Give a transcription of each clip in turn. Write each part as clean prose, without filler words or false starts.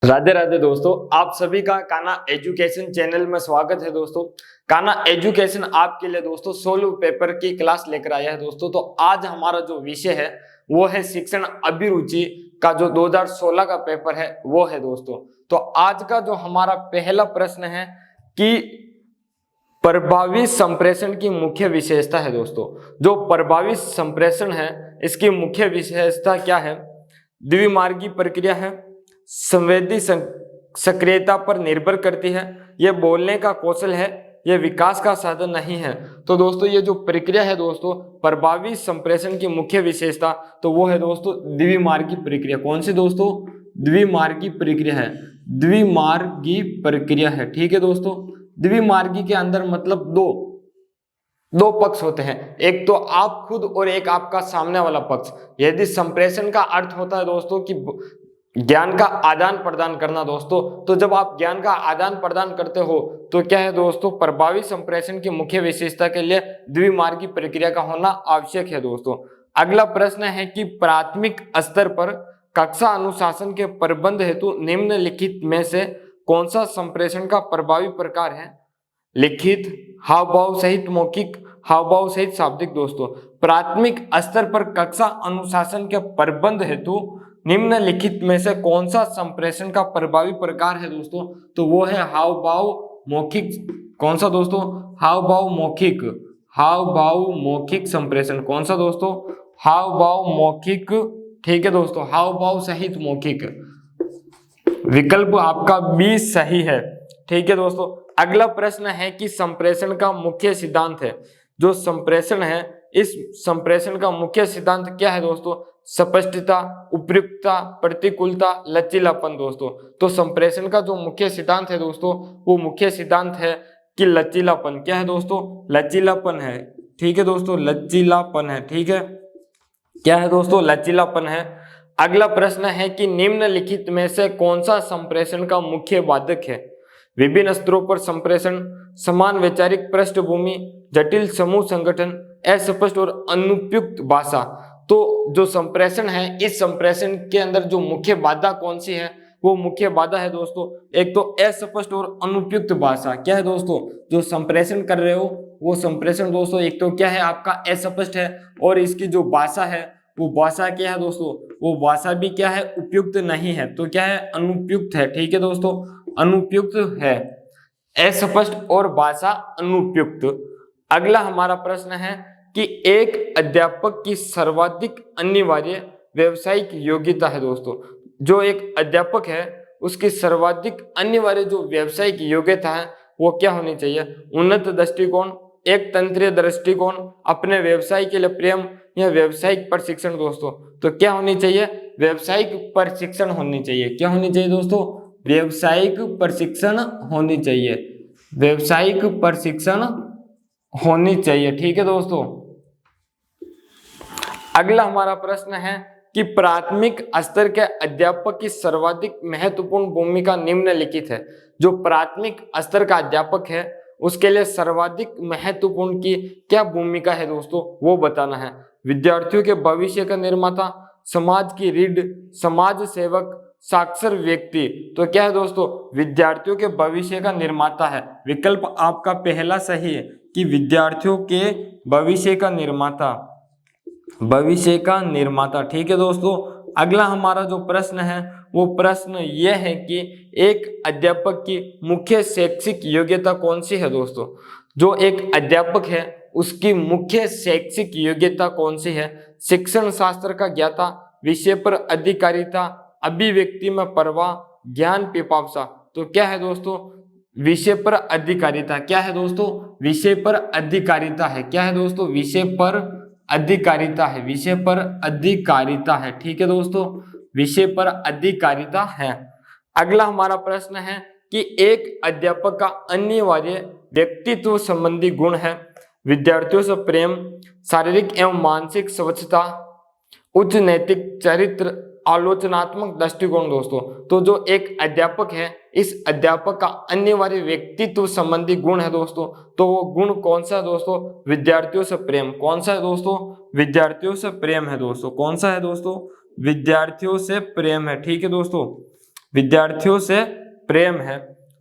राधे राधे दोस्तों, आप सभी का कान्हा एजुकेशन चैनल में स्वागत है। दोस्तों, कान्हा एजुकेशन आपके लिए दोस्तों सोल्व पेपर की क्लास लेकर आया है। दोस्तों, तो आज हमारा जो विषय है वो है शिक्षण अभिरुचि का जो 2016 का पेपर है वो है। दोस्तों, तो आज का जो हमारा पहला प्रश्न है कि प्रभावी संप्रेषण की मुख्य विशेषता है। दोस्तों, जो प्रभावी संप्रेषण है इसकी मुख्य विशेषता क्या है? द्विमार्गी प्रक्रिया है, संवेदी सक्रियता पर निर्भर करती है, यह बोलने का कौशल है, यह विकास का साधन नहीं है। तो दोस्तों, ये जो प्रक्रिया है दोस्तों प्रभावी संप्रेषण की मुख्य विशेषता, तो वो है दोस्तों द्विमार्गी प्रक्रिया। कौन सी दोस्तों? द्विमार्गी प्रक्रिया है। द्विमार्गी प्रक्रिया है, ठीक है दोस्तों। द्विमार्गी के अंदर मतलब दो पक्ष होते हैं, एक तो आप खुद और एक आपका सामने वाला पक्ष। यदि संप्रेषण का अर्थ होता है दोस्तों कि ज्ञान का आदान प्रदान करना दोस्तों, तो जब आप ज्ञान का आदान प्रदान करते हो तो क्या है दोस्तों, प्रभावी संप्रेषण की मुख्य विशेषता के लिए द्विमार्गी प्रक्रिया का होना आवश्यक है। दोस्तों, अगला प्रश्न है कि प्राथमिक स्तर पर कक्षा अनुशासन के प्रबंध हेतु निम्नलिखित में से कौन सा संप्रेषण का प्रभावी प्रकार है? लिखित, हाव भाव सहित मौखिक, हाव भाव सहित शाब्दिक। दोस्तों, प्राथमिक स्तर पर कक्षा अनुशासन के प्रबंध हेतु निम्नलिखित में से कौन सा संप्रेषण का प्रभावी प्रकार है? दोस्तों, तो वो है हाव भाव मौखिक। कौन सा दोस्तों? हाव भाव मौखिक। हाव भाव मौखिक संप्रेषण। कौन सा दोस्तों? हाव भाव मौखिक, ठीक है दोस्तों, हाव भाव सहित मौखिक। विकल्प आपका बी सही है, ठीक है दोस्तों। अगला प्रश्न है कि संप्रेषण का मुख्य सिद्धांत है। जो संप्रेषण है इस संप्रेषण का मुख्य सिद्धांत क्या है दोस्तों? स्पष्टता, उपयुक्तता, प्रतिकूलता, लचीलापन। दोस्तों, तो संप्रेषण का जो मुख्य सिद्धांत है दोस्तों वो मुख्य सिद्धांत है कि लचीलापन। क्या है दोस्तों? लचीलापन है, ठीक है दोस्तों, लचीलापन है, ठीक है। क्या है दोस्तों? लचीलापन है। अगला प्रश्न है कि निम्नलिखित में से कौन सा संप्रेषण का मुख्य वादक है? विभिन्न स्तरों पर संप्रेषण, समान वैचारिक पृष्ठभूमि, जटिल समूह संगठन, अस्पष्ट और अनुपयुक्त भाषा। तो जो संप्रेषण है इस संप्रेषण के अंदर जो मुख्य बाधा कौन सी है? वो मुख्य बाधा है दोस्तों एक तो अस्पष्ट और अनुपयुक्त भाषा। क्या है दोस्तों? जो संप्रेषण कर रहे हो वो संप्रेषण दोस्तों एक तो क्या है आपका अस्पष्ट है, और इसकी जो भाषा है वो भाषा क्या है दोस्तों? वो भाषा भी क्या है? उपयुक्त नहीं है, तो क्या है? अनुपयुक्त है, ठीक है दोस्तों, अनुपयुक्त है। अस्पष्ट और भाषा अनुपयुक्त। अगला हमारा प्रश्न है कि एक अध्यापक की सर्वाधिक अनिवार्य व्यावसायिक योग्यता है। दोस्तों, जो एक अध्यापक है उसकी सर्वाधिक अनिवार्य जो व्यावसायिक योग्यता है वो क्या होनी चाहिए? उन्नत दृष्टिकोण, एक तंत्रीय दृष्टिकोण, अपने व्यवसाय के लिए प्रेम, या व्यावसायिक प्रशिक्षण। दोस्तों, तो क्या होनी चाहिए? व्यावसायिक प्रशिक्षण होनी चाहिए। क्या होनी चाहिए दोस्तों? व्यावसायिक प्रशिक्षण होनी चाहिए। व्यावसायिक प्रशिक्षण होनी चाहिए, ठीक है दोस्तों। अगला हमारा प्रश्न है कि प्राथमिक स्तर के अध्यापक की सर्वाधिक महत्वपूर्ण भूमिका निम्नलिखित है। जो प्राथमिक स्तर का अध्यापक है उसके लिए सर्वाधिक महत्वपूर्ण की क्या भूमिका है दोस्तों? वो बताना है। विद्यार्थियों के भविष्य का निर्माता, समाज की रीढ़, समाज सेवक, साक्षर व्यक्ति। तो क्या है दोस्तों? विद्यार्थियों के भविष्य का निर्माता है। विकल्प आपका पहला सही है कि विद्यार्थियों के भविष्य का निर्माता, भविष्य का निर्माता, ठीक है दोस्तों। अगला हमारा जो प्रश्न है वो प्रश्न यह है कि एक अध्यापक की मुख्य शैक्षिक योग्यता कौन सी है? दोस्तों, जो एक अध्यापक है उसकी मुख्य शैक्षिक योग्यता कौन सी है? शिक्षण शास्त्र का ज्ञाता, विषय पर अधिकारिता, अभिव्यक्ति में परवाह, ज्ञान पिपासा। तो क्या है दोस्तों? विषय पर अधिकारिता। क्या है दोस्तों? विषय पर अधिकारिता है। क्या है दोस्तों? विषय पर अधिकारिता है। विषय पर अधिकारिता है, ठीक है दोस्तों, विषय पर अधिकारिता है। अगला हमारा प्रश्न है कि एक अध्यापक का अनिवार्य व्यक्तित्व संबंधी गुण है। विद्यार्थियों से प्रेम, शारीरिक एवं मानसिक स्वच्छता, उच्च नैतिक चरित्र, आलोचनात्मक दृष्टिकोण। दोस्तों, तो जो एक अध्यापक है इस अध्यापक का अनिवार्य व्यक्तित्व संबंधी गुण है दोस्तों, तो वो गुण कौन सा है दोस्तों? विद्यार्थियों से प्रेम। कौन सा है दोस्तों? विद्यार्थियों से प्रेम है दोस्तों। कौन सा है दोस्तों? विद्यार्थियों से प्रेम है, ठीक है दोस्तों। विद्यार्थियों से प्रेम है।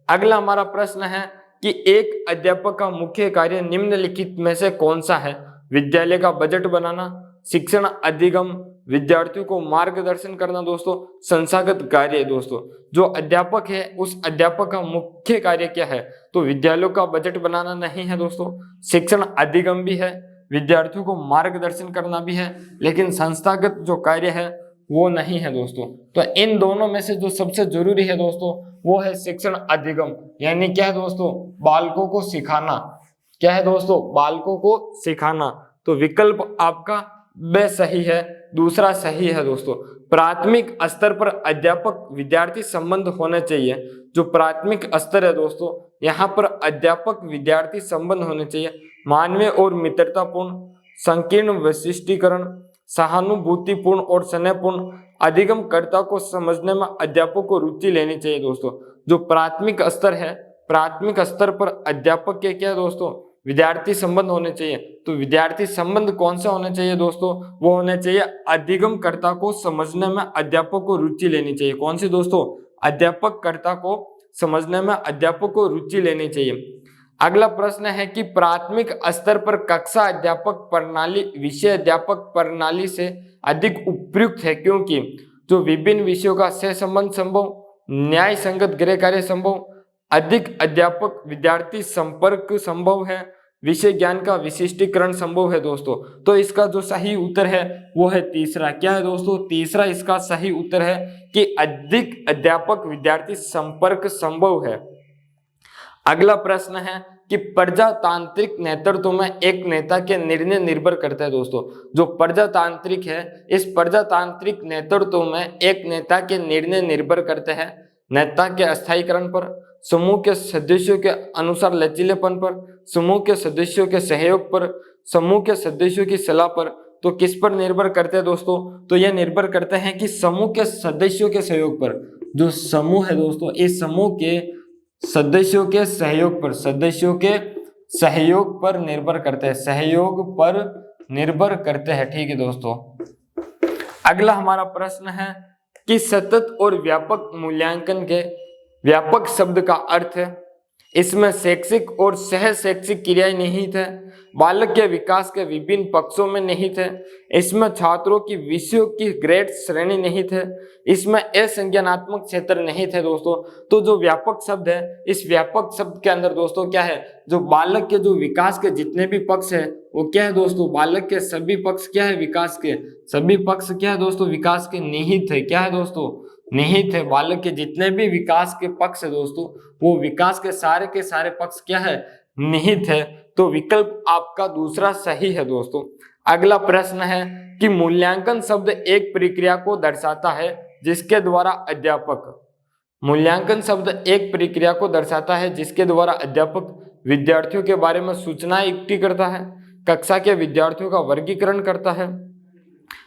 अगला हमारा प्रश्न है कि एक अध्यापक का मुख्य कार्य निम्नलिखित में से कौन सा है? विद्यालय का बजट बनाना, शिक्षण अधिगम, विद्यार्थियों को मार्गदर्शन करना दोस्तों, संस्थागत कार्य। दोस्तों जो अध्यापक है उस अध्यापक का मुख्य कार्य क्या है? तो विद्यालयों का बजट बनाना नहीं है दोस्तों, शिक्षण अधिगम भी है, विद्यार्थियों को मार्गदर्शन करना भी है, लेकिन संस्थागत जो कार्य है वो नहीं है दोस्तों। तो इन दोनों में से जो सबसे जरूरी है दोस्तों वो है शिक्षण अधिगम, यानी क्या है दोस्तों? बालकों को सिखाना। क्या है दोस्तों? बालकों को सिखाना। तो विकल्प आपका ब सही है, दूसरा सही है दोस्तों। प्राथमिक स्तर पर अध्यापक विद्यार्थी संबंध होने चाहिए। जो प्राथमिक स्तर है दोस्तों यहाँ पर अध्यापक विद्यार्थी संबंध होने चाहिए। मानवीय और मित्रतापूर्ण, संकीर्ण विशिष्टीकरण, सहानुभूतिपूर्ण और स्नेहपूर्ण, अधिगमकर्ता को समझने में अध्यापक को रुचि लेनी चाहिए दोस्तों। जो प्राथमिक स्तर है, प्राथमिक स्तर पर अध्यापक के क्या दोस्तों? विद्यार्थी संबंध होने चाहिए। तो विद्यार्थी संबंध कौन से होने चाहिए दोस्तों? वो होने चाहिए अधिगमकर्ता को समझने में अध्यापक को रुचि लेनी चाहिए। कौन सी दोस्तों? अध्यापककर्ता को समझने में अध्यापक को रुचि लेनी चाहिए। अगला प्रश्न है कि प्राथमिक स्तर पर कक्षा अध्यापक प्रणाली विषय अध्यापक प्रणाली से अधिक उपयुक्त है क्योंकि जो विभिन्न विषयों का सहसंबंध संभव, न्याय संगत गृह कार्य संभव, अधिक अध्यापक विद्यार्थी संपर्क संभव है, विषय ज्ञान का विशिष्टीकरण संभव है दोस्तों। तो इसका जो सही उत्तर है वो है तीसरा। क्या है दोस्तों? तीसरा इसका सही उत्तर है कि अधिक अध्यापक विद्यार्थी संपर्क संभव है। अगला प्रश्न है कि प्रजातांत्रिक नेतृत्व में एक नेता के निर्णय निर्भर करता है दोस्तों। जो प्रजातांत्रिक है, इस प्रजातांत्रिक नेतृत्व में एक नेता के निर्णय निर्भर करते हैं नेता के अस्थायीकरण पर, समूह के सदस्यों के अनुसार लचीलेपन पर, समूह के सदस्यों के सहयोग पर, समूह के सदस्यों की सलाह पर। तो किस पर निर्भर करते हैं दोस्तों? तो यह निर्भर करते हैं कि समूह के सदस्यों के सहयोग पर। जो समूह है दोस्तों, इस समूह के सदस्यों के सहयोग पर, सदस्यों के सहयोग पर निर्भर करते हैं, सहयोग पर निर्भर करते हैं। ठीक है दोस्तों। अगला हमारा प्रश्न है कि सतत और व्यापक मूल्यांकन के व्यापक शब्द का अर्थ है इसमें शैक्षिक और सह शैक्षिक क्रियाएं निहित है, बालक के विकास के विभिन्न पक्षों में निहित है, इसमें छात्रों की विषयों की ग्रेड श्रेणी निहित है, इसमें असंज्ञानात्मक क्षेत्र निहित है दोस्तों। तो जो व्यापक शब्द है, इस व्यापक शब्द के अंदर दोस्तों क्या है? जो बालक के जो विकास के जितने भी पक्ष है वो क्या है दोस्तों? बालक के सभी पक्ष क्या है? विकास के सभी पक्ष क्या है दोस्तों? विकास के निहित है। क्या है दोस्तों? निहित है। बालक के जितने भी विकास के पक्ष है दोस्तों वो विकास के सारे पक्ष क्या है? निहित है। तो विकल्प आपका दूसरा सही है दोस्तों। अगला प्रश्न है कि मूल्यांकन शब्द एक प्रक्रिया को दर्शाता है जिसके द्वारा अध्यापक, मूल्यांकन शब्द एक प्रक्रिया को दर्शाता है जिसके द्वारा अध्यापक विद्यार्थियों के बारे में सूचनाएं इकट्ठी करता है, कक्षा के विद्यार्थियों का वर्गीकरण करता है,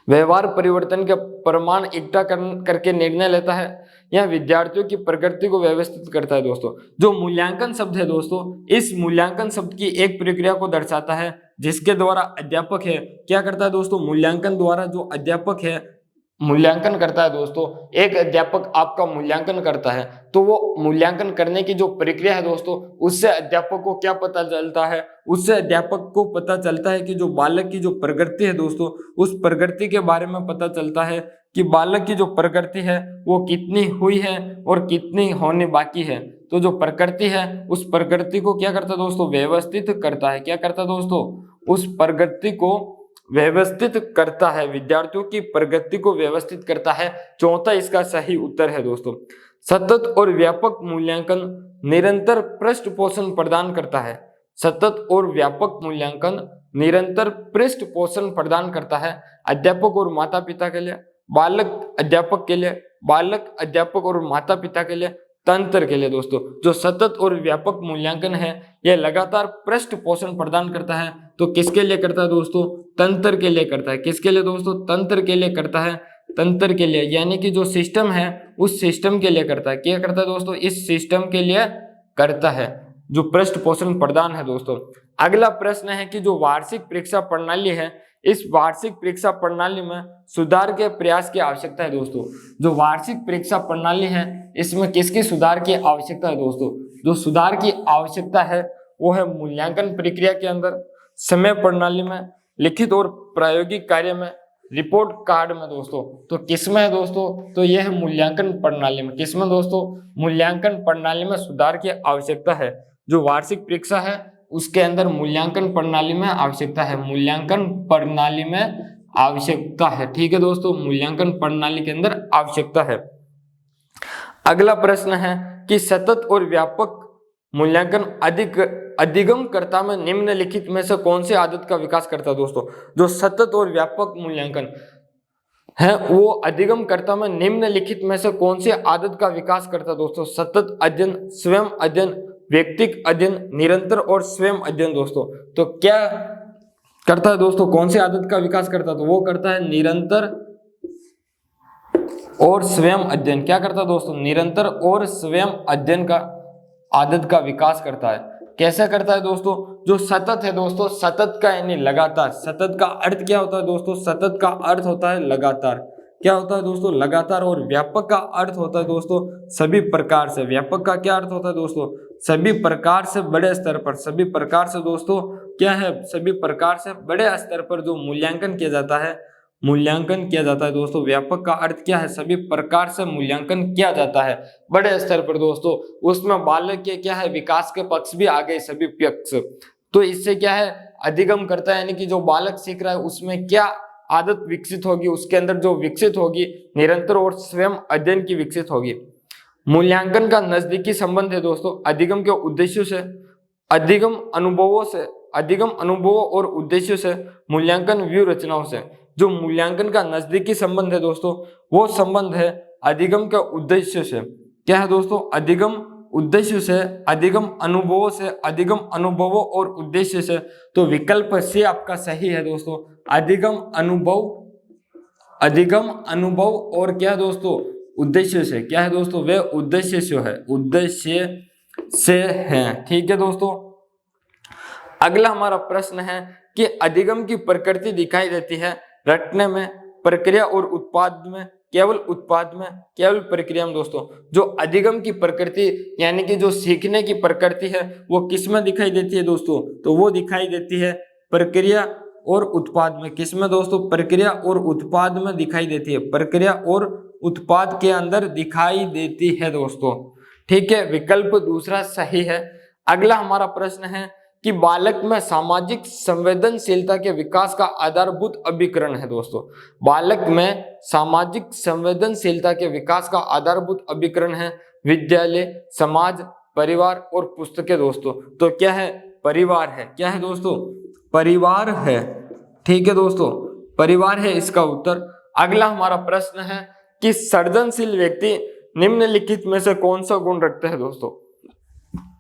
व्यवहार परिवर्तन के प्रमाण इकट्ठा करके निर्णय लेता है, या विद्यार्थियों की प्रगति को व्यवस्थित करता है दोस्तों। जो मूल्यांकन शब्द है दोस्तों, इस मूल्यांकन शब्द की एक प्रक्रिया को दर्शाता है जिसके द्वारा अध्यापक है क्या करता है दोस्तों? मूल्यांकन द्वारा जो अध्यापक है मूल्यांकन करता है दोस्तों। एक अध्यापक आपका मूल्यांकन करता है तो वो मूल्यांकन करने की जो प्रक्रिया है दोस्तों उससे अध्यापक को क्या पता चलता है? उससे अध्यापक को पता चलता है कि जो बालक की जो प्रगति है दोस्तों उस प्रगति के बारे में पता चलता है कि बालक की जो प्रगति है वो कितनी हुई है और कितनी होने बाकी है। तो जो प्रगति है उस प्रगति को क्या करता है दोस्तों? व्यवस्थित करता है। क्या करता है दोस्तों? उस प्रगति को व्यवस्थित करता है, विद्यार्थियों की प्रगति को व्यवस्थित करता है। चौथा इसका सही उत्तर है दोस्तों। सतत और व्यापक मूल्यांकन निरंतर पृष्ठ पोषण प्रदान करता है। सतत और व्यापक मूल्यांकन निरंतर पृष्ठ पोषण प्रदान करता है अध्यापक और माता पिता के लिए, बालक अध्यापक के लिए, बालक अध्यापक और माता पिता के लिए, तंत्र के लिए दोस्तों। जो सतत और व्यापक मूल्यांकन है यह लगातार पृष्ठ पोषण प्रदान करता है। तो किसके लिए करता है दोस्तों? तंत्र के लिए करता है। किसके लिए दोस्तों? तंत्र के लिए करता है। तंत्र के लिए यानी कि जो सिस्टम है उस सिस्टम के लिए करता है। क्या करता है दोस्तों? इस सिस्टम के लिए करता है जो पृष्ठ पोषण प्रदान है दोस्तों। अगला प्रश्न है कि जो वार्षिक परीक्षा प्रणाली है इस वार्षिक परीक्षा प्रणाली में सुधार के प्रयास की आवश्यकता है दोस्तों। जो वार्षिक परीक्षा प्रणाली है इसमें किसकी सुधार की आवश्यकता है दोस्तों? जो सुधार की आवश्यकता है वो है मूल्यांकन प्रक्रिया के अंदर, समय प्रणाली में, लिखित और प्रायोगिक कार्य में, रिपोर्ट कार्ड में दोस्तों। तो किसमें है दोस्तों? तो यह है मूल्यांकन प्रणाली में। किसमें दोस्तों? मूल्यांकन प्रणाली में सुधार की आवश्यकता है। जो वार्षिक परीक्षा है उसके अंदर मूल्यांकन प्रणाली में आवश्यकता है, मूल्यांकन प्रणाली में आवश्यकता है। ठीक है दोस्तों, मूल्यांकन प्रणाली के अंदर आवश्यकता है। अगला प्रश्न है कि सतत और व्यापक मूल्यांकन अधिगमकर्ता में निम्नलिखित में से कौन सी आदत का विकास करता है दोस्तों? जो सतत और व्यापक मूल्यांकन है वो अधिगमकर्ता में निम्नलिखित में से कौन सी आदत का विकास करता है दोस्तों? सतत अध्ययन, स्वयं अध्ययन, व्यक्तिगत अध्ययन, निरंतर और स्वयं अध्ययन दोस्तों। तो क्या करता है दोस्तों? कौन सी आदत का विकास करता है? तो वो करता है निरंतर और स्वयं अध्ययन। क्या करता है दोस्तों? निरंतर और स्वयं अध्ययन का आदत का विकास करता है। कैसे करता है दोस्तों? जो सतत है दोस्तों, सतत का यानी लगातार। सतत का अर्थ क्या होता है दोस्तों? सतत का अर्थ होता है लगातार। क्या होता है दोस्तों? लगातार। और व्यापक का अर्थ होता है दोस्तों सभी प्रकार से। व्यापक का क्या अर्थ होता है दोस्तों? सभी प्रकार से, बड़े स्तर पर। सभी प्रकार से दोस्तों क्या है? सभी प्रकार से बड़े स्तर पर जो मूल्यांकन किया जाता है, मूल्यांकन किया जाता है दोस्तों। व्यापक का अर्थ क्या है? सभी प्रकार से मूल्यांकन किया जाता है बड़े स्तर पर दोस्तों। उसमें बालक के क्या है? विकास के पक्ष भी आ गए, सभी पक्ष। तो इससे क्या है? अधिगम करता है, यानी कि जो बालक सीख रहा है उसमें क्या आदत विकसित होगी, उसके अंदर जो विकसित होगी निरंतर और स्वयं अध्ययन की विकसित होगी। मूल्यांकन का नजदीकी संबंध है दोस्तों अधिगम के उद्देश्यों से, अधिगम अनुभवों से, अधिगम अनुभवों और उद्देश्यों से, मूल्यांकन व्यू रचनाओं से। जो मूल्यांकन का नजदीकी संबंध है दोस्तों वो संबंध है अधिगम के उद्देश्य से। क्या है दोस्तों? अधिगम उद्देश्य से, अधिगम अनुभवों से, अधिगम अनुभवों और उद्देश्य से। तो विकल्प सी आपका सही है दोस्तों। अधिगम अनुभव, अधिगम अनुभव और क्या दोस्तों? उद्देश्य से। क्या है दोस्तों? वे उद्देश्य से है, उद्देश्य से है। ठीक है दोस्तों। अगला हमारा प्रश्न है कि अधिगम की प्रकृति दिखाई देती है रटने में, प्रक्रिया और उत्पाद में, केवल उत्पाद में, केवल प्रक्रिया में दोस्तों। जो अधिगम की प्रकृति यानी कि जो सीखने की प्रकृति है वो किस में दिखाई देती है दोस्तों? तो वो दिखाई देती है प्रक्रिया और उत्पाद में। किस में दोस्तों? प्रक्रिया और उत्पाद में दिखाई देती है। प्रक्रिया और उत्पाद के अंदर दिखाई देती है दोस्तों। ठीक है, विकल्प दूसरा सही है। अगला हमारा प्रश्न है कि बालक में सामाजिक संवेदनशीलता के विकास का आधारभूत अभिकरण है दोस्तों। बालक में सामाजिक संवेदनशीलता के विकास का आधारभूत अभिकरण है विद्यालय, समाज, परिवार और पुस्तकें दोस्तों। तो क्या है? परिवार है। क्या है दोस्तों? परिवार है। ठीक है दोस्तों, परिवार है इसका उत्तर। अगला हमारा प्रश्न है कि सृजनशील व्यक्ति निम्नलिखित में से कौन सा गुण रखते हैं दोस्तों?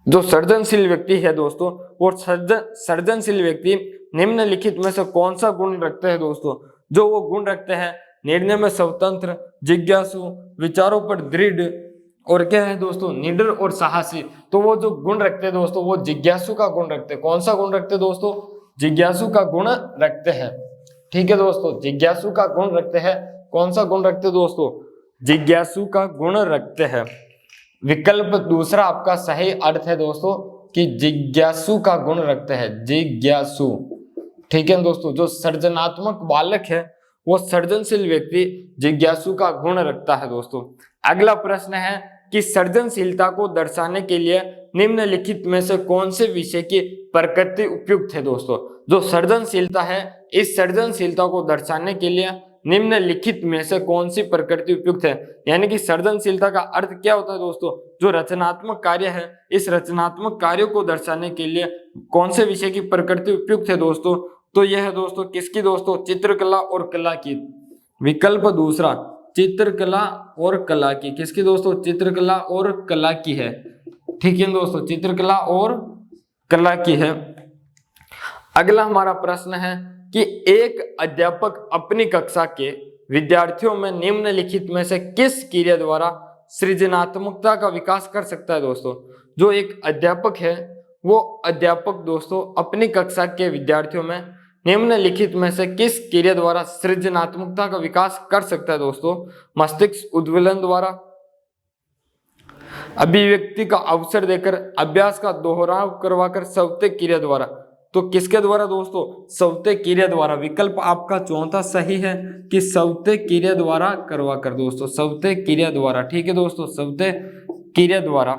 जो सृजनशील व्यक्ति है दोस्तों वो सृजनशील व्यक्ति निम्नलिखित में से कौन सा गुण रखते हैं दोस्तों? जो वो गुण रखते हैं निर्णय में स्वतंत्र, जिज्ञासु, विचारों पर दृढ़ और क्या है दोस्तों? निडर और साहसी। तो वो जो गुण रखते हैं दोस्तों वो जिज्ञासु का गुण रखते हैं। कौन सा गुण रखते हैं दोस्तों? जिज्ञासु का गुण रखते हैं। ठीक है दोस्तों, जिज्ञासु का गुण रखते हैं। कौन सा गुण रखते हैं दोस्तों? जिज्ञासु का गुण रखते हैं। विकल्प दूसरा आपका सही अर्थ है दोस्तों कि जिज्ञासु का गुण रखते हैं, जिज्ञासु। ठीक है दोस्तों, जो सृजनात्मक बालक है वो सृजनशील व्यक्ति जिज्ञासु का गुण रखता है दोस्तों। अगला प्रश्न है कि सृजनशीलता को दर्शाने के लिए निम्नलिखित में से कौन से विषय की प्रकृति उपयुक्त है दोस्तों? जो सृजनशीलता है इस सृजनशीलता को दर्शाने के लिए निम्नलिखित में से कौन सी प्रकृति उपयुक्त है? यानी कि सृजनशीलता का अर्थ क्या होता है दोस्तों? जो रचनात्मक कार्य है इस रचनात्मक कार्य को दर्शाने के लिए कौन से विषय की प्रकृति उपयुक्त है दोस्तों? तो यह है दोस्तों किसकी दोस्तों? चित्रकला और कला की। विकल्प दूसरा चित्रकला और कला की। किसकी दोस्तों? चित्रकला और कला की है। ठीक है दोस्तों, चित्रकला और कला की है। अगला हमारा प्रश्न है कि एक अध्यापक अपनी कक्षा के विद्यार्थियों में निम्नलिखित में से किस क्रिया द्वारा सृजनात्मकता का विकास कर सकता है दोस्तों? जो एक अध्यापक है वो अध्यापक दोस्तों अपनी कक्षा के विद्यार्थियों में निम्नलिखित में से किस क्रिया द्वारा सृजनात्मकता का विकास कर सकता है दोस्तों? मस्तिष्क उद्वेलन द्वारा, अभिव्यक्ति का अवसर देकर, अभ्यास का दोहराव करवाकर, स्वतः क्रिया द्वारा। तो किसके द्वारा दोस्तों? स्वतः क्रिया द्वारा। विकल्प आपका चौथा सही है कि स्वतः क्रिया द्वारा करवाकर दोस्तों, स्वतः क्रिया द्वारा। ठीक है दोस्तों, स्वतः क्रिया द्वारा।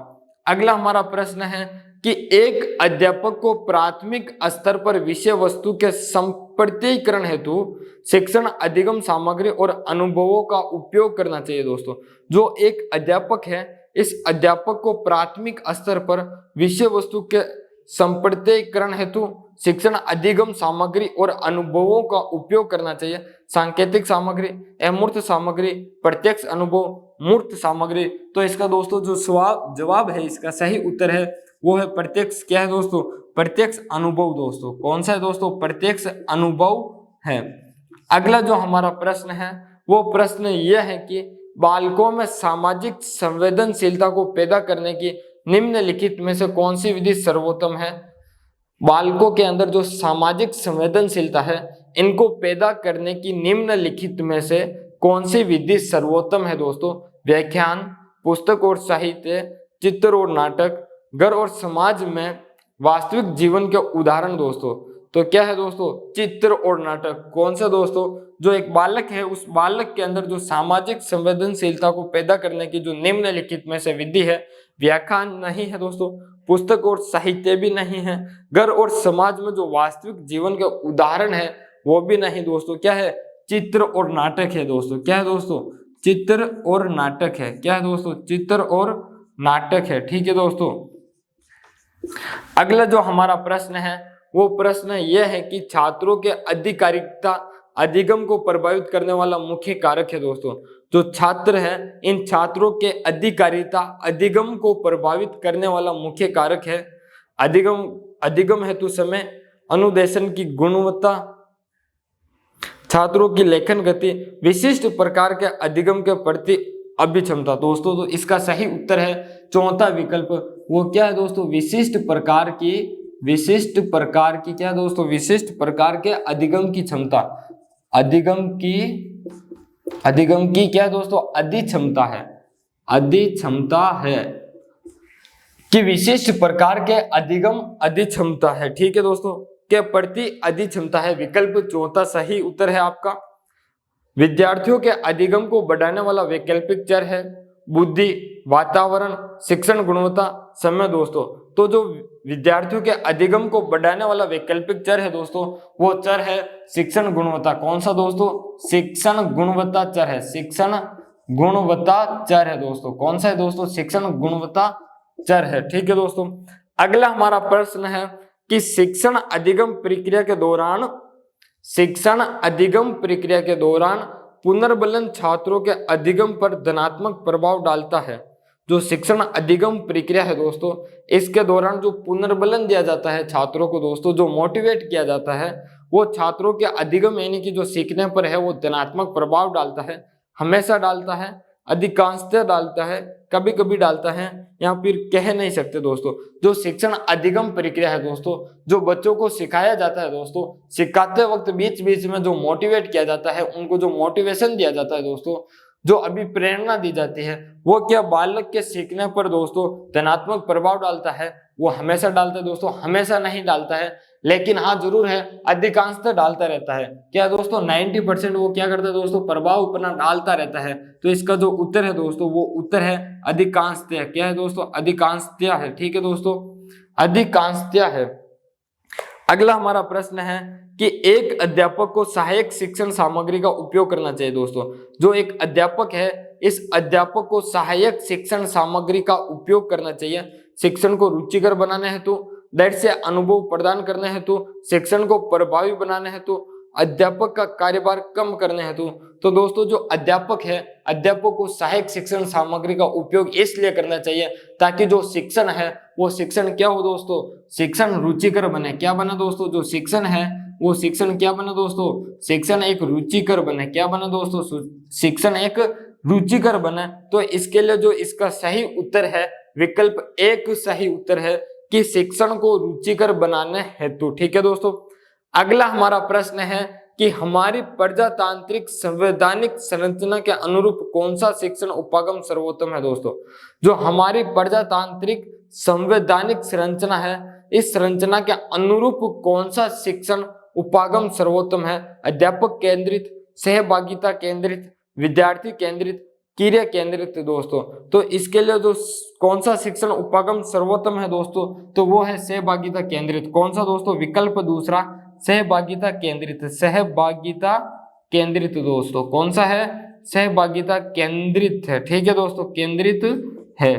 अगला हमारा प्रश्न है कि एक अध्यापक को प्राथमिक स्तर पर विषय वस्तु के संप्रत्ययीकरण हेतु शिक्षण, अधिगम सामग्री और अनुभवों का उपयोग करना चाहिए दोस्तों। जो एक अध्यापक है, इस अध्यापक को प्राथमिक स्तर पर विषय वस्तु के संप्रत्ययीकरण हेतु शिक्षण, अधिगम सामग्री और अनुभवों का उपयोग करना चाहिए। सांकेतिक सामग्री, अमूर्त सामग्री, प्रत्यक्ष अनुभव, मूर्त सामग्री। तो इसका दोस्तों जो जवाब है, इसका सही उत्तर है वो है प्रत्यक्ष। क्या है दोस्तों? प्रत्यक्ष अनुभव दोस्तों। कौन सा है दोस्तों? प्रत्यक्ष अनुभव है। अगला जो हमारा प्रश्न है वो प्रश्न यह है कि बालकों में सामाजिक संवेदनशीलता को पैदा करने की निम्नलिखित में से कौन सी विधि सर्वोत्तम है? बालकों के अंदर जो सामाजिक संवेदनशीलता है, इनको पैदा करने की निम्नलिखित में से कौन सी विधि सर्वोत्तम है दोस्तों? व्याख्यान, पुस्तक और साहित्य, चित्र और नाटक, घर और समाज में वास्तविक जीवन के उदाहरण दोस्तों। तो क्या है दोस्तों? चित्र और नाटक। कौन सा दोस्तों? जो एक बालक है, उस बालक के अंदर जो सामाजिक संवेदनशीलता को पैदा करने की जो निम्नलिखित में से विधि है, व्याख्यान नहीं है दोस्तों, पुस्तक और साहित्य भी नहीं है, घर और समाज में जो वास्तविक जीवन के उदाहरण है वो भी नहीं दोस्तों। क्या है? चित्र और नाटक है दोस्तों। क्या है दोस्तों? चित्र और नाटक है। क्या है दोस्तों? चित्र और नाटक है। ठीक है दोस्तों। अगला जो हमारा प्रश्न है वो प्रश्न यह है कि छात्रों के अधिकारिकता, अधिगम को प्रभावित करने वाला मुख्य कारक है दोस्तों। जो छात्र हैं, इन छात्रों के अधिकारिता, अधिगम को प्रभावित करने वाला मुख्य कारक है अधिगम हेतु समय, अनुदेशन की गुणवत्ता, छात्रों की लेखन गति, विशिष्ट प्रकार के अधिगम के प्रति अभिक्षमता दोस्तों। तो इसका सही उत्तर है चौथा विकल्प। वो क्या है दोस्तों? विशिष्ट प्रकार की क्या दोस्तों? विशिष्ट प्रकार के अधिगम की क्षमता। अधिगम की क्या दोस्तों? अधिक्षमता है। अधिक्षमता है कि विशिष्ट प्रकार के अधिगम अधिक्षमता है। ठीक है दोस्तों, के प्रति अधिक्षमता है। विकल्प चौथा सही उत्तर है आपका। विद्यार्थियों के अधिगम को बढ़ाने वाला वैकल्पिक चर है बुद्धि, वातावरण, शिक्षण गुणवत्ता, समय दोस्तों। तो जो विद्यार्थियों के अधिगम को बढ़ाने वाला वैकल्पिक चर है दोस्तों, वो चर है शिक्षण गुणवत्ता। कौन सा दोस्तों? शिक्षण गुणवत्ता चर है। शिक्षण गुणवत्ता चर है दोस्तों। कौन सा है दोस्तों? शिक्षण गुणवत्ता चर है। ठीक है दोस्तों। अगला हमारा प्रश्न है कि शिक्षण अधिगम प्रक्रिया के दौरान पुनर्बलन छात्रों के अधिगम पर धनात्मक प्रभाव डालता है। जो शिक्षण अधिगम प्रक्रिया है दोस्तों, इसके दौरान जो पुनर्बलन दिया जाता है छात्रों को दोस्तों, जो मोटिवेट किया जाता है, वो छात्रों के अधिगम यानी कि जो सीखने पर है वो धनात्मक प्रभाव डालता है। हमेशा डालता है, अधिकांशतः डालता है, कभी कभी डालता है, या फिर कह नहीं सकते दोस्तों। जो शिक्षण अधिगम प्रक्रिया है दोस्तों, जो बच्चों को सिखाया जाता है दोस्तों, सिखाते वक्त बीच बीच में जो मोटिवेट किया जाता है, उनको जो मोटिवेशन दिया जाता है दोस्तों, जो अभी प्रेरणा दी जाती है, वो क्या बालक के सीखने पर दोस्तों धनात्मक प्रभाव डालता है? वो हमेशा डालता है दोस्तों? हमेशा नहीं डालता है, लेकिन हाँ जरूर है, अधिकांशतः डालता रहता है। क्या दोस्तों? 90% वो क्या करता है दोस्तों? प्रभाव अपना डालता रहता है। तो इसका जो उत्तर है दोस्तों, वो उत्तर है अधिकांशतः। क्या है दोस्तों? अधिकांशतः है। ठीक है दोस्तों, अधिकांशतः है। अगला हमारा प्रश्न है कि एक अध्यापक को सहायक शिक्षण सामग्री का उपयोग करना चाहिए दोस्तों। जो एक अध्यापक है, इस अध्यापक को सहायक शिक्षण सामग्री का उपयोग करना चाहिए शिक्षण को रुचिकर बनाने हेतु, दैट से अनुभव प्रदान करने हेतु, शिक्षण को प्रभावी बनाने हेतु, अध्यापक का कार्यभार कम करने हेतु। तो दोस्तों जो अध्यापक है, अध्यापक को सहायक शिक्षण सामग्री का उपयोग इसलिए करना चाहिए ताकि जो शिक्षण है वो शिक्षण क्या हो दोस्तों? शिक्षण रुचिकर बने। क्या बने दोस्तों? जो शिक्षण है वो शिक्षण क्या बने दोस्तों? शिक्षण एक रुचिकर बने। क्या बने दोस्तों? शिक्षण एक रुचिकर बने। तो इसके लिए जो इसका सही उत्तर है विकल्प एक सही उत्तर है कि शिक्षण को रुचिकर बनाने हेतु। ठीक है दोस्तों। अगला हमारा प्रश्न है कि हमारी प्रजातांत्रिक संवैधानिक संरचना के अनुरूप कौन सा शिक्षण उपागम सर्वोत्तम है दोस्तों। जो हमारी प्रजातांत्रिक संवैधानिक संरचना है, इस संरचना के अनुरूप कौन सा शिक्षण उपागम सर्वोत्तम है। अध्यापक केंद्रित, सहभागिता केंद्रित, विद्यार्थी केंद्रित, क्रिया केंद्रित दोस्तों। तो इसके लिए जो कौन सा शिक्षण उपागम सर्वोत्तम है दोस्तों, तो वो है सहभागिता केंद्रित। कौन सा दोस्तों, विकल्प दूसरा सहभागिता केंद्रित, सहभागिता केंद्रित दोस्तों। कौन सा है, सहभागिता केंद्रित है, ठीक है दोस्तों, केंद्रित है।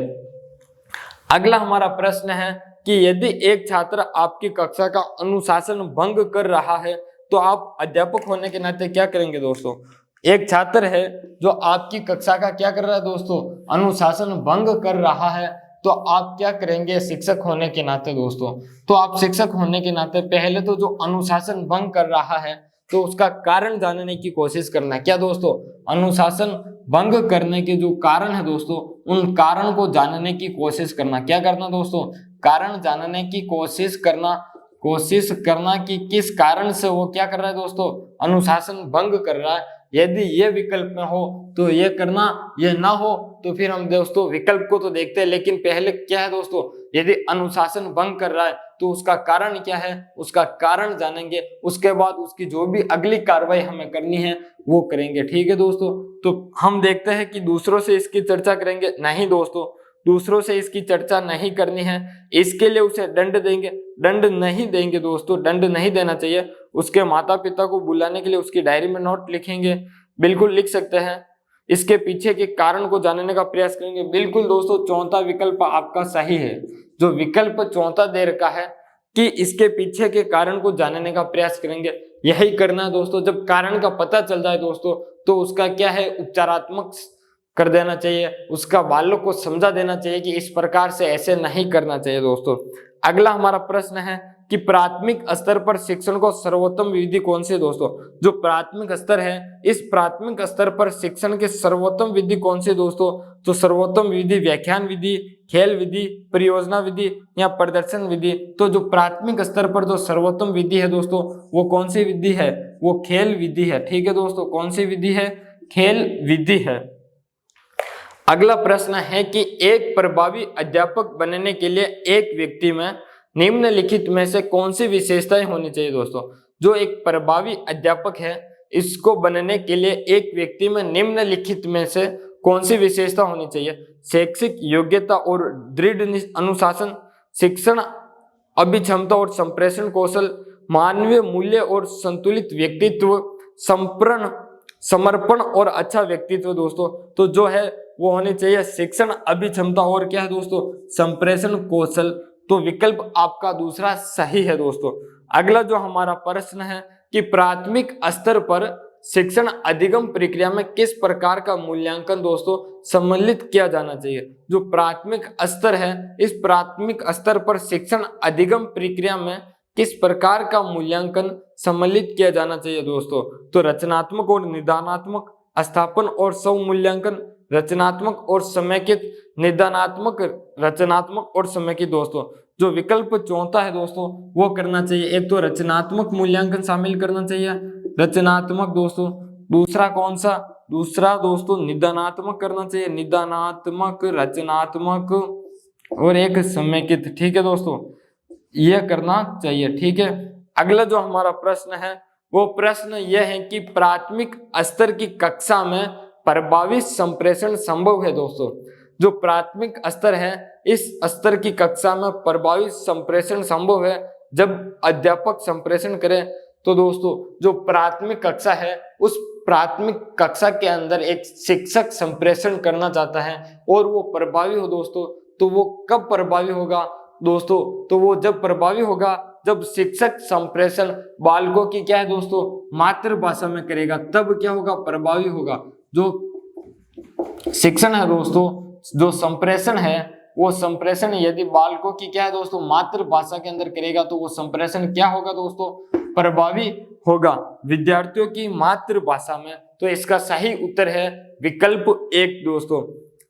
अगला हमारा प्रश्न है कि यदि एक छात्र आपकी कक्षा का अनुशासन भंग कर रहा है तो आप अध्यापक होने के नाते क्या करेंगे दोस्तों। एक छात्र है जो आपकी कक्षा का क्या कर रहा है दोस्तों, अनुशासन भंग कर रहा है, तो आप क्या करेंगे शिक्षक होने के नाते दोस्तों। तो आप शिक्षक होने के नाते पहले तो जो अनुशासन भंग कर रहा है तो उसका कारण जानने की कोशिश करना। क्या दोस्तों, अनुशासन भंग करने के जो कारण है दोस्तों, उन कारण को जानने की कोशिश करना। क्या करना दोस्तों, कारण जानने की कोशिश करना कि किस कारण से वो क्या कर रहा है दोस्तों, अनुशासन भंग कर रहा है। यदि ये विकल्प में हो तो ये करना, ये ना हो तो फिर हम दोस्तों विकल्प को तो देखते हैं, लेकिन पहले क्या है दोस्तों, यदि अनुशासन भंग कर रहा है तो उसका कारण क्या है, उसका कारण जानेंगे, उसके बाद उसकी जो भी अगली कार्रवाई हमें करनी है वो करेंगे, ठीक है दोस्तों। तो हम देखते हैं कि दूसरों से इसकी चर्चा करेंगे, नहीं दोस्तों, दूसरों से इसकी चर्चा नहीं करनी है। इसके लिए उसे दंड देंगे, दंड नहीं देंगे दोस्तों, दंड नहीं देना चाहिए। उसके माता पिता को बुलाने के लिए उसकी डायरी में नोट लिखेंगे, बिल्कुल लिख सकते हैं। इसके पीछे के कारण को जानने का प्रयास करेंगे, बिल्कुल दोस्तों, चौथा विकल्प आपका सही है। जो विकल्प चौथा दे रखा है कि इसके पीछे के कारण को जानने का प्रयास करेंगे, यही करना है दोस्तों। जब कारण का पता चल जाए दोस्तों तो उसका क्या है, उपचारात्मक कर देना चाहिए, उसका बालक को समझा देना चाहिए कि इस प्रकार से ऐसे नहीं करना चाहिए दोस्तों। अगला हमारा प्रश्न है कि प्राथमिक स्तर पर शिक्षण को सर्वोत्तम विधि कौन सी दोस्तों। जो प्राथमिक स्तर है, इस प्राथमिक स्तर पर शिक्षण के सर्वोत्तम विधि कौन सी दोस्तों। तो सर्वोत्तम विधि व्याख्यान विधि, खेल विधि, परियोजना विधि या प्रदर्शन विधि। तो जो प्राथमिक स्तर पर जो सर्वोत्तम विधि है दोस्तों, वो कौन सी विधि है, वो खेल विधि है, ठीक है दोस्तों। कौन सी विधि है, खेल विधि है। अगला प्रश्न है कि एक प्रभावी अध्यापक बनने के लिए एक व्यक्ति में निम्नलिखित में से कौन सी विशेषताएं होनी चाहिए दोस्तों। जो एक प्रभावी अध्यापक है, इसको बनने के लिए एक व्यक्ति में निम्नलिखित में से कौन सी विशेषता होनी चाहिए। शैक्षिक योग्यता और दृढ़ अनुशासन, शिक्षण अभिक्षमता और संप्रेषण कौशल, मानवीय मूल्य और संतुलित व्यक्तित्व, समर्पण और अच्छा व्यक्तित्व दोस्तों। तो जो है वो होनी चाहिए शिक्षण अभिक्षमता और क्या है दोस्तों, संप्रेषण कौशल। तो विकल्प आपका दूसरा सही है दोस्तों। अगला जो हमारा प्रश्न है कि प्राथमिक स्तर पर शिक्षण अधिगम प्रक्रिया में किस प्रकार का मूल्यांकन दोस्तों सम्मिलित किया जाना चाहिए। जो प्राथमिक स्तर है, इस प्राथमिक स्तर पर शिक्षण अधिगम प्रक्रिया में किस प्रकार का मूल्यांकन सम्मिलित किया जाना चाहिए दोस्तों। तो रचनात्मक और निदानात्मक, स्थापन और स्वमूल्यांकन, रचनात्मक और समेकित, निदानात्मक, रचनात्मक और समेकित दोस्तों। जो विकल्प चौथा है दोस्तों वो करना चाहिए। एक तो रचनात्मक मूल्यांकन शामिल करना चाहिए, रचनात्मक दोस्तों। दूसरा कौन सा, दूसरा दोस्तों निदानात्मक करना चाहिए, निदानात्मक, रचनात्मक और एक समेकित, ठीक है दोस्तों, यह करना चाहिए, ठीक है। अगला जो हमारा प्रश्न है वो प्रश्न यह है कि प्राथमिक स्तर की कक्षा में प्रभावी संप्रेषण संभव है दोस्तों। जो प्राथमिक स्तर है, इस स्तर की कक्षा में प्रभावी संप्रेषण संभव है जब अध्यापक संप्रेषण करे। तो दोस्तों जो प्राथमिक कक्षा है, उस प्राथमिक कक्षा के अंदर एक शिक्षक संप्रेषण करना चाहता है और वो प्रभावी हो दोस्तों, तो वो कब प्रभावी होगा दोस्तों, तो वो जब प्रभावी होगा जब शिक्षक संप्रेषण बालकों की क्या है दोस्तों, मातृभाषा में करेगा, तब क्या होगा, प्रभावी होगा। जो शिक्षण है दोस्तों, जो संप्रेषण है, वो संप्रेषण यदि बालकों की क्या है दोस्तों, मातृभाषा के अंदर करेगा तो वो संप्रेषण क्या होगा दोस्तों, प्रभावी होगा विद्यार्थियों की मातृभाषा में। तो इसका सही उत्तर है विकल्प 1 दोस्तों।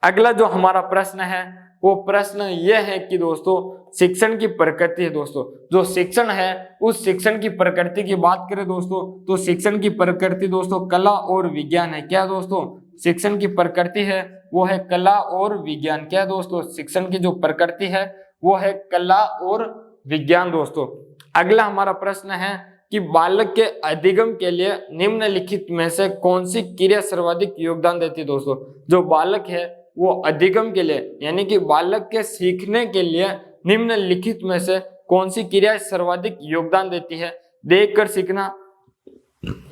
अगला जो हमारा प्रश्न है वो प्रश्न ये है कि दोस्तों शिक्षण की प्रकृति है दोस्तों। जो शिक्षण है उस शिक्षण की प्रकृति की बात करें दोस्तों तो शिक्षण की प्रकृति दोस्तों कला और विज्ञान है। क्या दोस्तों? शिक्षण की प्रकृति है वो है कला और विज्ञान। क्या दोस्तों? शिक्षण की जो प्रकृति है वो है कला और विज्ञान दोस्तों। अगला हमारा प्रश्न है कि बालक के अधिगम के लिए निम्नलिखित में से कौन सी क्रिया सर्वाधिक योगदान देती है दोस्तों? जो बालक है वो अधिगम के लिए यानी कि बालक के सीखने के लिए निम्नलिखित में से कौन सी क्रिया सर्वाधिक योगदान देती है? देखकर सीखना,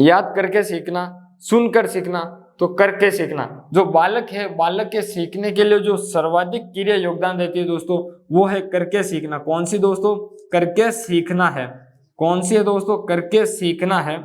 याद करके सीखना, सुनकर सीखना, तो करके सीखना। जो बालक है बालक के सीखने के लिए जो सर्वाधिक क्रिया योगदान देती है दोस्तों वो है करके सीखना। कौन सी दोस्तों? करके सीखना है। कौन सी है दोस्तों? करके सीखना है।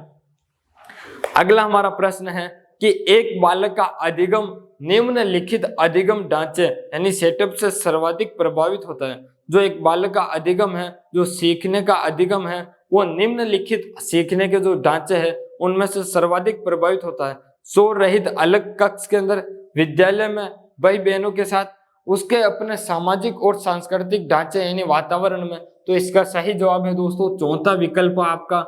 अगला हमारा प्रश्न है कि एक बालक का अधिगम निम्नलिखित अधिगम ढांचे यानी सेटअप से सर्वाधिक प्रभावित होता है। जो एक बालक का अधिगम है, जो सीखने का अधिगम है, वो निम्नलिखित सीखने के जो ढांचे हैं उनमें से सर्वाधिक प्रभावित होता है। शोर रहित अलग कक्ष के अंदर, विद्यालय में भाई बहनों के साथ, उसके अपने सामाजिक और सांस्कृतिक ढांचे यानी वातावरण में। तो इसका सही जवाब है दोस्तों चौथा विकल्प आपका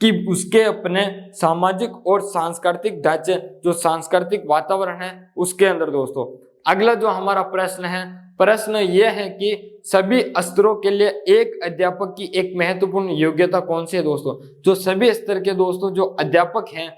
कि उसके अपने सामाजिक और सांस्कृतिक ढांचे, जो सांस्कृतिक वातावरण है उसके अंदर दोस्तों। अगला जो हमारा प्रश्न है, प्रश्न यह है कि सभी स्तरों के लिए एक अध्यापक की एक महत्वपूर्ण योग्यता कौन सी है दोस्तों? जो सभी स्तर के दोस्तों जो अध्यापक हैं,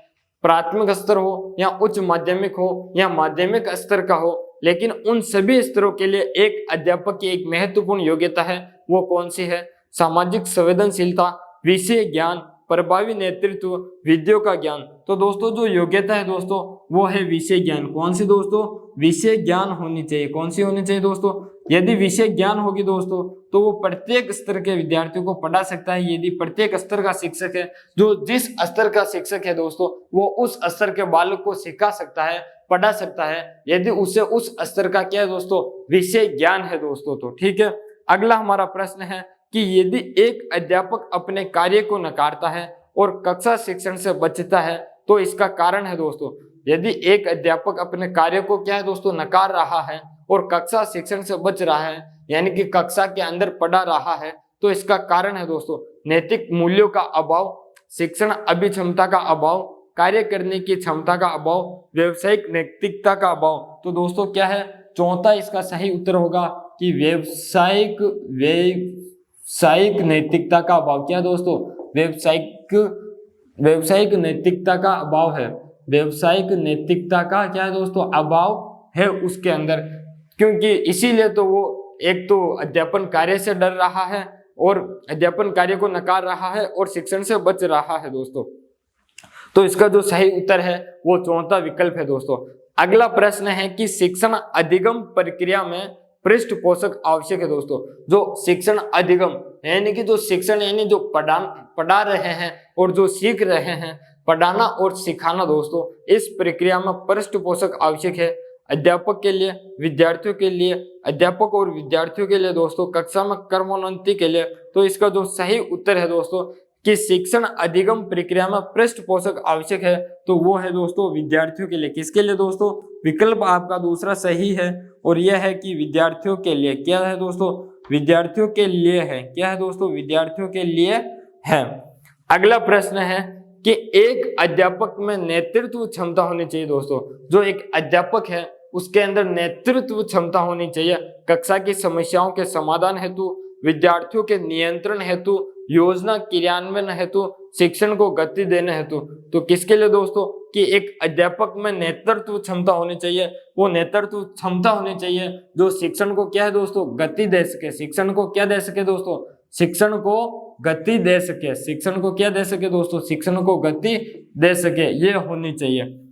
प्राथमिक स्तर हो या उच्च माध्यमिक हो या माध्यमिक स्तर का हो, लेकिन उन सभी स्तरों के लिए एक अध्यापक की एक महत्वपूर्ण योग्यता है, वो कौन सी है? सामाजिक संवेदनशीलता, विषय ज्ञान, प्रभावी नेतृत्व, विधियों का ज्ञान। तो दोस्तों जो योग्यता है दोस्तों वो है विषय ज्ञान। कौन सी दोस्तों? विषय ज्ञान होनी चाहिए। कौन सी होनी चाहिए दोस्तों? यदि विषय ज्ञान होगी दोस्तों तो वो प्रत्येक स्तर के विद्यार्थियों को पढ़ा सकता है। यदि प्रत्येक स्तर का शिक्षक है, जो जिस स्तर का शिक्षक है दोस्तों वो उस स्तर के बालक को सिखा सकता है, पढ़ा सकता है, यदि उसे उस स्तर का क्या है दोस्तों? विषय ज्ञान है दोस्तों। तो ठीक है। अगला हमारा प्रश्न है कि यदि एक अध्यापक अपने कार्य को नकारता है और कक्षा शिक्षण से बचता है तो इसका कारण है दोस्तों। यदि एक अध्यापक अपने कार्य को क्या है दोस्तों? नकार रहा है और कक्षा शिक्षण से बच रहा है यानी कि कक्षा के अंदर पढ़ा रहा है, तो इसका कारण है दोस्तों नैतिक मूल्यों का अभाव, शिक्षण अभिक्षमता का अभाव, कार्य करने की क्षमता का अभाव, व्यवसायिक नैतिकता का अभाव। तो दोस्तों क्या है? चौथा इसका सही उत्तर होगा कि व्यावसायिक नैतिकता का अभाव। क्या दोस्तों? व्यवसायिक नैतिकता का अभाव है। व्यवसायिक नैतिकता का क्या है दोस्तों? अभाव है उसके अंदर, क्योंकि इसीलिए तो वो एक तो अध्यापन कार्य से डर रहा है और अध्यापन कार्य को नकार रहा है और शिक्षण से बच रहा है दोस्तों। तो इसका जो सही उत्तर है वो चौथा विकल्प है दोस्तों। अगला प्रश्न है कि शिक्षण अधिगम प्रक्रिया में पृष्ठ पोषक आवश्यक है दोस्तों। जो शिक्षण अधिगम यानी कि जो शिक्षण यानी जो पढ़ा रहे हैं और जो सीख रहे हैं, पढ़ाना और सिखाना दोस्तों, इस प्रक्रिया में पृष्ठ पोषक आवश्यक है अध्यापक के लिए, विद्यार्थियों के लिए, अध्यापक और विद्यार्थियों के लिए दोस्तों, कक्षा में क्रमोन्नति के लिए। तो इसका जो सही उत्तर है दोस्तों कि शिक्षण अधिगम प्रक्रिया में पृष्ठ पोषक आवश्यक है, तो वो है दोस्तों विद्यार्थियों के लिए। किसके लिए दोस्तों? विकल्प आपका दूसरा सही है और यह है कि विद्यार्थियों के लिए। क्या है दोस्तों? विद्यार्थियों के लिए है। क्या है दोस्तों? विद्यार्थियों के लिए है। अगला प्रश्न है कि एक अध्यापक में नेतृत्व क्षमता होनी चाहिए दोस्तों। जो एक अध्यापक है उसके अंदर नेतृत्व क्षमता होनी चाहिए, कक्षा की समस्याओं के समाधान हेतु, विद्यार्थियों के नियंत्रण हेतु, योजना क्रियान्वयन हेतु, शिक्षण को गति देने हेतु। तो किसके लिए दोस्तों? कि एक अध्यापक में नेतृत्व क्षमता होनी चाहिए। वो नेतृत्व क्षमता होनी चाहिए जो शिक्षण को क्या है दोस्तों? गति दे सके। शिक्षण को क्या दे सके दोस्तों? शिक्षण को गति दे सके। शिक्षण को क्या दे सके दोस्तों? शिक्षण को गति दे सके, ये होनी चाहिए।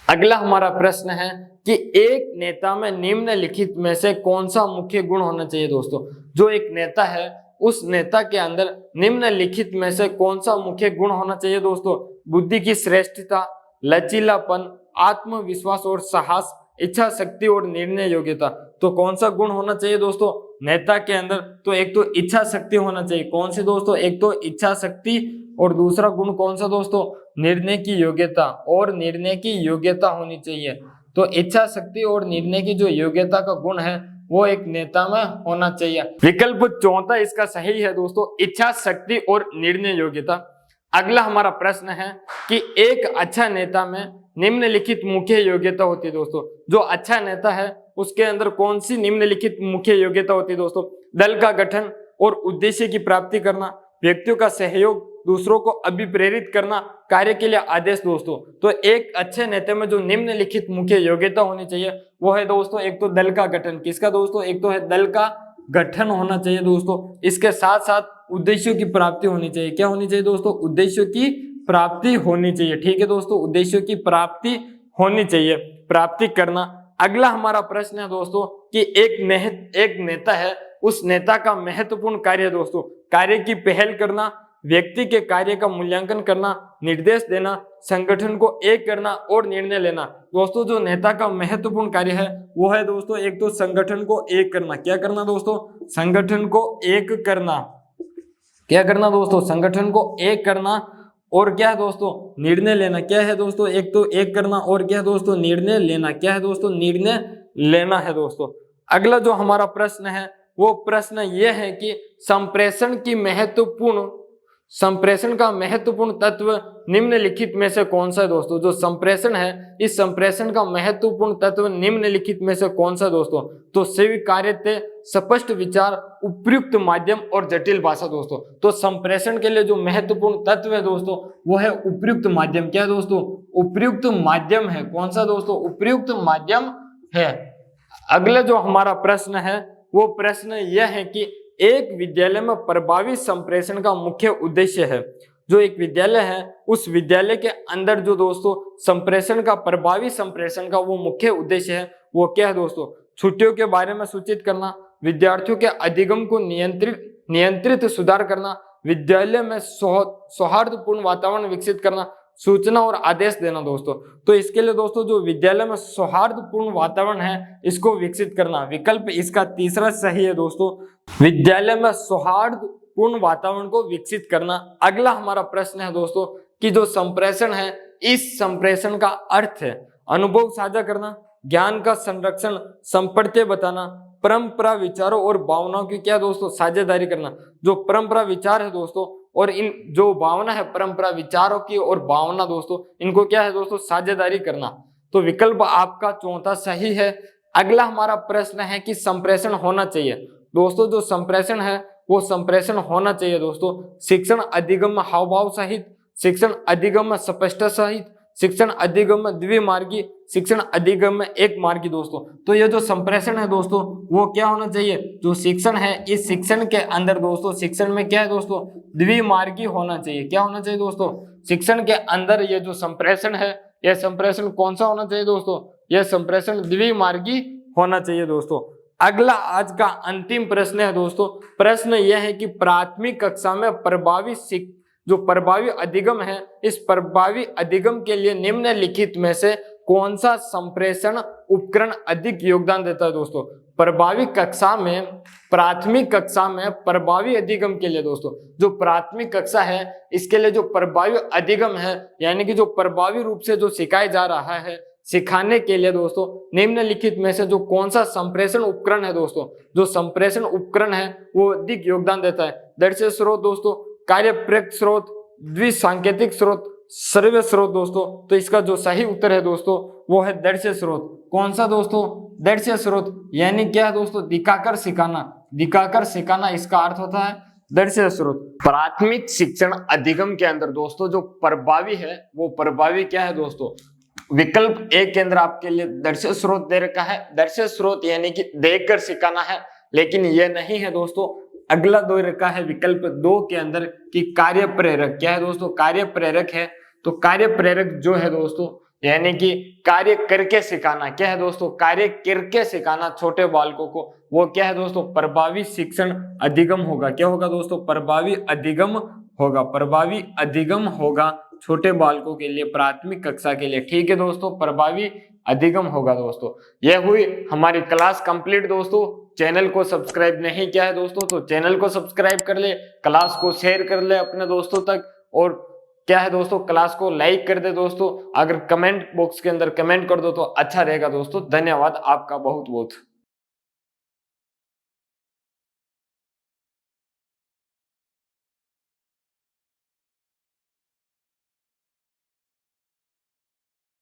अगला हमारा प्रश्न है कि एक नेता में निम्नलिखित में से कौन सा मुख्य गुण होना चाहिए दोस्तों? जो एक नेता है उस नेता के अंदर निम्नलिखित में से कौन सा मुख्य गुण होना चाहिए दोस्तों? बुद्धि की श्रेष्ठता, लचीलापन, आत्मविश्वास और साहस, इच्छा शक्ति और निर्णय योग्यता। तो कौन सा गुण होना चाहिए दोस्तों नेता के अंदर? तो एक तो इच्छा शक्ति होना चाहिए। कौन सी दोस्तों? एक तो इच्छा शक्ति और दूसरा गुण कौन सा दोस्तों? निर्णय की योग्यता। और निर्णय की योग्यता होनी चाहिए। तो इच्छा शक्ति और निर्णय की जो योग्यता का गुण है वो एक नेता में होना चाहिए। विकल्प चौथा इसका सही है दोस्तों, इच्छा शक्ति और निर्णय योग्यता। अगला हमारा प्रश्न है कि एक अच्छा नेता में निम्नलिखित मुख्य योग्यता होती है दोस्तों। जो अच्छा नेता है उसके अंदर कौन सी निम्नलिखित मुख्य योग्यता होती है दोस्तों? दल का गठन और उद्देश्य की प्राप्ति करना, व्यक्तियों का सहयोग, दूसरों को अभिप्रेरित करना, कार्य के लिए आदेश दोस्तों। तो एक अच्छे नेता में जो निम्नलिखित मुख्य योग्यता होनी चाहिए वो है दोस्तों, एक तो दल का गठन। किसका दोस्तों? एक तो है दल का गठन होना चाहिए दोस्तों। इसके साथ साथ उद्देश्यों की प्राप्ति होनी चाहिए। क्या होनी चाहिए दोस्तों? उद्देश्यों की प्राप्ति होनी चाहिए। ठीक है दोस्तों, उद्देश्यों की प्राप्ति होनी चाहिए, प्राप्ति करना। अगला हमारा प्रश्न है दोस्तों कि एक नेता है, उस नेता का महत्वपूर्ण कार्य दोस्तों, कार्य की पहल करना, व्यक्ति के कार्य का मूल्यांकन करना, निर्देश देना, संगठन को एक करना और निर्णय लेना। दोस्तों जो नेता का महत्वपूर्ण कार्य है वो है दोस्तों, एक तो संगठन को एक करना। क्या करना दोस्तों? संगठन को एक करना। क्या करना दोस्तों? संगठन को एक करना। और क्या है दोस्तों? निर्णय लेना। क्या है दोस्तों? एक तो एक करना और क्या है दोस्तों? निर्णय लेना। क्या है दोस्तों? निर्णय लेना है दोस्तों। अगला जो हमारा प्रश्न है वो प्रश्न यह है कि संप्रेषण का महत्वपूर्ण तत्व निम्नलिखित में से कौन सा है दोस्तों? जो संप्रेषण है, इस संप्रेषण का महत्वपूर्ण तत्व निम्नलिखित में से कौन सा दोस्तों? तो स्वीकार्यता, स्पष्ट विचार, उपयुक्त माध्यम और जटिल भाषा दोस्तों। तो संप्रेषण के लिए जो महत्वपूर्ण तत्व है दोस्तों वो है उपयुक्त माध्यम। क्या दोस्तों? उपयुक्त माध्यम है। कौन सा दोस्तों? उपयुक्त माध्यम है। अगला जो हमारा प्रश्न है वो प्रश्न यह है कि एक विद्यालय में प्रभावी संप्रेषण का मुख्य उद्देश्य है। जो एक विद्यालय है उस विद्यालय के अंदर जो दोस्तों संप्रेषण का, प्रभावी संप्रेषण का वो मुख्य उद्देश्य है वो क्या है दोस्तों? छुट्टियों के बारे में सूचित करना, विद्यार्थियों के अधिगम को नियंत्रित सुधार करना, विद्यालय में सौहार्दपूर्ण वातावरण विकसित करना, सूचना और आदेश देना दोस्तों। तो इसके लिए दोस्तों जो विद्यालय में सौहार्दपूर्ण वातावरण है इसको विकसित करना। विकल्प इसका तीसरा सही है दोस्तों, विद्यालय में सौहार्दपूर्ण वातावरण को विकसित करना। अगला हमारा प्रश्न है दोस्तों कि जो संप्रेषण है, इस संप्रेषण का अर्थ है अनुभव साझा करना, ज्ञान का संरक्षण, संपर्क बताना, परंपरा विचारों और भावनाओं की क्या दोस्तों? साझेदारी करना। जो परंपरा विचार है दोस्तों और इन जो भावना है, परंपरा विचारों की और भावना दोस्तों, इनको क्या है दोस्तों? साझेदारी करना। तो विकल्प आपका चौथा सही है। अगला हमारा प्रश्न है कि संप्रेषण होना चाहिए दोस्तों। जो संप्रेषण है वो संप्रेषण होना चाहिए दोस्तों शिक्षण अधिगम हावभाव सहित, शिक्षण अधिगम स्पष्ट सहित, शिक्षण अधिगम द्विमार्गी, शिक्षण अधिगम एक मार्गी दोस्तों। तो ये जो संप्रेषण है दोस्तों वो क्या होना चाहिए? जो शिक्षण है, इस शिक्षण के अंदर दोस्तों, शिक्षण में क्या है दोस्तों? द्विमार्गी होना चाहिए। क्या होना चाहिए दोस्तों? शिक्षण के अंदर ये जो संप्रेषण है, यह संप्रेषण कौन सा होना चाहिए दोस्तों? यह संप्रेषण द्विमार्गी होना चाहिए दोस्तों। अगला आज का अंतिम प्रश्न है दोस्तों। प्रश्न यह है कि प्राथमिक कक्षा में जो प्रभावी अधिगम है, इस प्रभावी अधिगम के लिए निम्नलिखित में से कौन सा संप्रेषण उपकरण अधिक योगदान देता है दोस्तों? प्रभावी कक्षा में, प्राथमिक कक्षा में प्रभावी अधिगम के लिए दोस्तों, जो प्राथमिक कक्षा है इसके लिए जो प्रभावी अधिगम है, यानी कि जो प्रभावी रूप से जो सिखाया जा रहा है, सिखाने के लिए दोस्तों निम्नलिखित में से जो कौन सा संप्रेषण उपकरण है दोस्तों? जो संप्रेषण उपकरण है वो अधिक योगदान देता है। दृश्य स्रोत दोस्तों, कार्यप्रक स्रोत, द्विसांकेतिक स्रोत, सर्वे स्रोत दोस्तों। तो इसका जो सही उत्तर है दोस्तों वो है दृश्य स्रोत। कौन सा दोस्तों? दृश्य स्रोत। यानी क्या है दोस्तों? दिखाकर सिखाना। दिखाकर सिखाना इसका अर्थ होता है दृश्य स्रोत। प्राथमिक शिक्षण अधिगम के अंदर दोस्तों जो प्रभावी है वो प्रभावी क्या है दोस्तों? विकल्प एक के अंदर आपके लिए दृश्य स्रोत दे रखा है। दृश्य स्रोत यानी कि देखकर सिखाना है, लेकिन यह नहीं है दोस्तों। अगला दो रखा है विकल्प 2 के अंदर कि कार्य प्रेरक। क्या है दोस्तों? कार्य प्रेरक है। तो कार्य प्रेरक जो है दोस्तों यानी कि कार्य करके सिखाना। क्या है दोस्तों? कार्य करके सिखाना छोटे बालकों को, वो क्या है दोस्तों? प्रभावी शिक्षण अधिगम होगा। क्या होगा दोस्तों? प्रभावी अधिगम होगा। प्रभावी अधिगम होगा छोटे बालकों के लिए, प्राथमिक कक्षा के लिए। ठीक है दोस्तों, प्रभावी अधिगम होगा दोस्तों। यह हुई हमारी क्लास कंप्लीट दोस्तों। चैनल को सब्सक्राइब नहीं किया है दोस्तों तो चैनल को सब्सक्राइब कर ले, क्लास को शेयर कर ले अपने दोस्तों तक, और क्या है दोस्तों क्लास को लाइक कर दे दोस्तों। अगर कमेंट बॉक्स के अंदर कमेंट कर दो तो अच्छा रहेगा दोस्तों। धन्यवाद आपका बहुत बहुत।